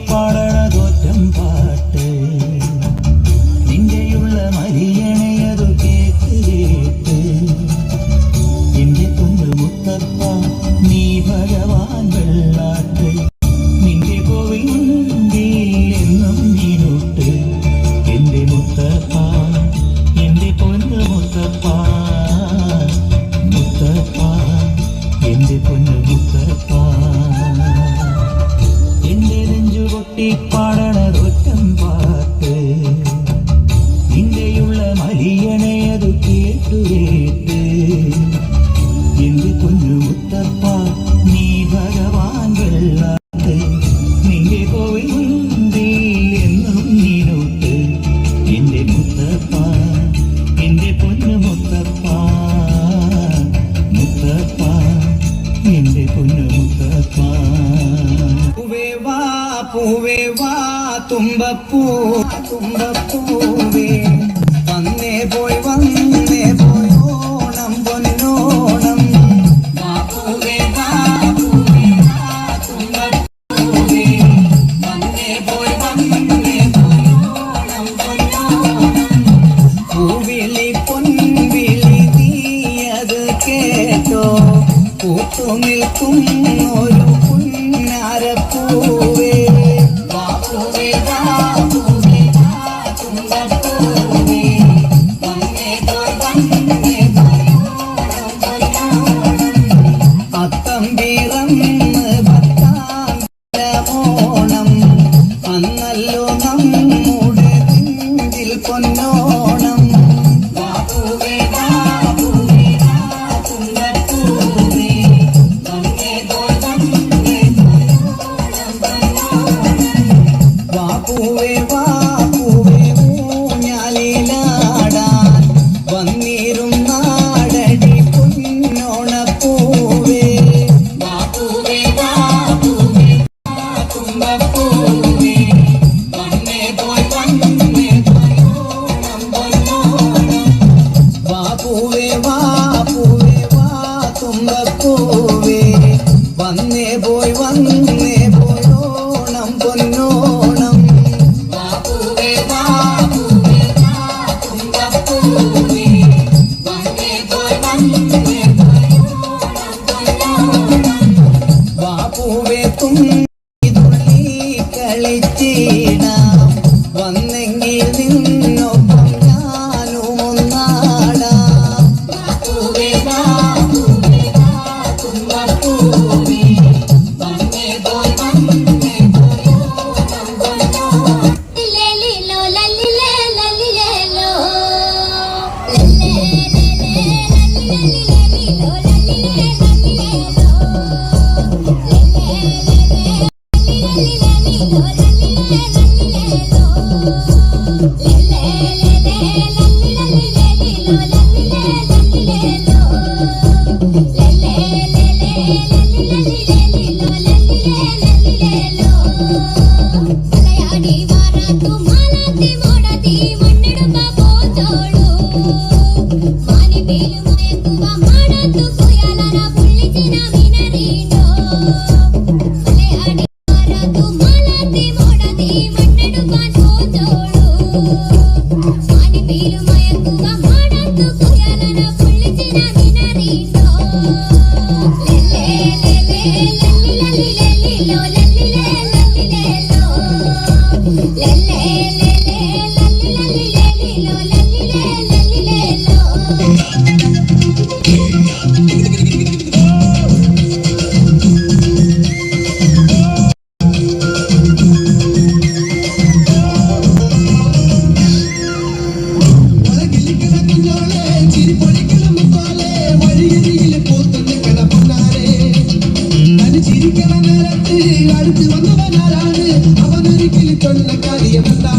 പാടണതൊറ്റം പാട്ട് നിന്റെയുള്ള മരിയണയതു കേട്ട് കേട്ട് എന്റെ കുഞ്ഞു മുത്തപ്പ നീ ഭഗവാൻ വെള്ളാട്ട് നിന്റെ കോവിൽ മുൻപിൽ എന്നും നീനൂട്ട് എന്റെ മുത്തപ്പ എന്റെ പൊന്നു മുത്തപ്പ മുത്തപ്പ എന്റെ പൊന്നു മുത്തപ്പ എന്റെ നെഞ്ചുകൊട്ടി പാടണതൊറ്റം പാട്ട് നിന്റെയുള്ള മലിയണയതു കേട്ടു കേട്ട് എന്റെ പൊന്നു മുത്തപ്പ നീ ഭഗവാൻ വെള്ളാട്ട് നിന്റെ കോവിൽ മുൻപിൽ എന്നും നീനൂട്ട് എന്റെ മുത്തപ്പ എന്റെ പൊന്നു മുത്തപ്പ മുത്തപ്പ എന്റെ പൊന്നു മുത്തപ്പ പൂവേ വാ തുമ്പപ്പൂ തുമ്പപ്പൂവേ വന്നേ പോയി ഓണം പൊന്നോണം പൂവേ വാ തുമ്പപ്പൂവേ വന്നേ പോയി ഓണം പൊന്നോണം പൂവിളി പൊൻവിളി നീയത് കേട്ടോ പൂത്തു നിൽക്കും ഒരു പുന്നാരപ്പൂവേ അന്നല്ലോ നമ്മുടെ നെഞ്ചിൽ പൊന്നോണം വാപ്പൂവേ വാപ്പൂവേ ഊഞ്ഞാലിലാടാൻ വന്നിരും നാടടി പൊന്നോണപ്പൂവേ വാപ്പൂവേ വാപ്പൂവേ തുമ്പപ്പൂവേ വന്നേ പോയി ഓണം പൊന്നോണം വാപ്പൂവേ വാപ്പൂവേ വാ തുമ്പപ്പൂവേ വന്നേ പോയി ഓണം പൊന്നോണം വാപ്പൂവേ വാപ്പൂവേ വാ തുമ്പപ്പൂവേ വന്നേ പോയി ഓണം പൊന്നോണം വാപ്പൂവേ കളിച്ചിടാം വന്നെങ്കിൽ നിന്നൊപ്പം ഞാനും ഒന്നാടാം പൂവേ വാ തുമ്പപ്പൂവേ വന്നേ പോയി ഓണം പൊന്നോണം ലല്ലിലോ ലല്ലിലേ ലല്ലിലേലോ ലല്ലിലോ അടുത്ത് വന്നവനാരാണ് അവനൊരിക്കലും കൊള്ള കാര്യമല്ല